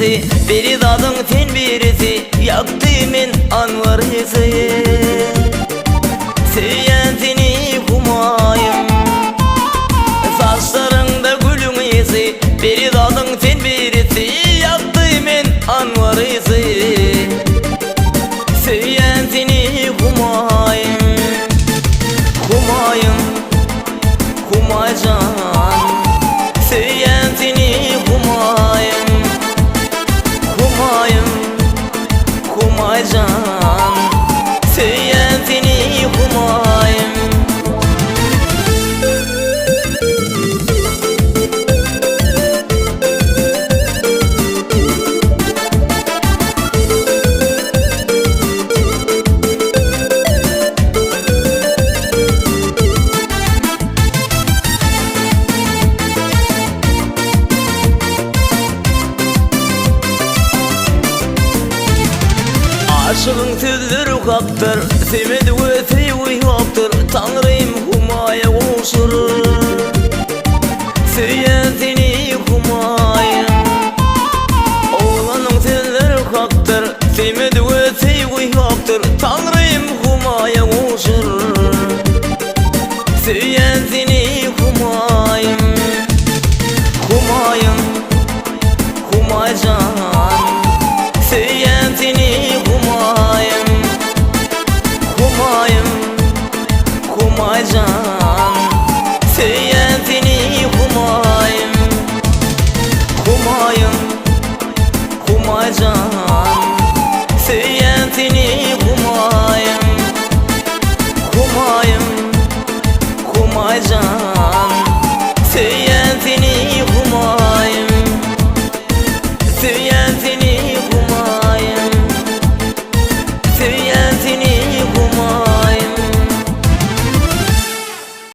birisi, biri dadın sen birisi, yaktı men anvarısı. Söyyen seni kumayım, saçlarında gülün iyisi, biri dadın sen birisi, yaktı men anvarısı. Söyyen seni kumayım, kumayım, kumaycan. Söyyen seni kumayım, kumayım, kumaycan. Söyyen seni kumayım. Aşığın sözleri haktır, sevmedi ve sevi haktır. Tanrım humaya koşur. Söyyen seni kumayım, oğlanın sözleri haktır, sevmedi ve sevi haktır. Tanrım humaya koşur. Söyyen seni kumayım, kumayım, kumaycan. Söyyen seni kumayım, kumayım, kumaycan. Söyyen seni kumayım, kumayım, kumaycan.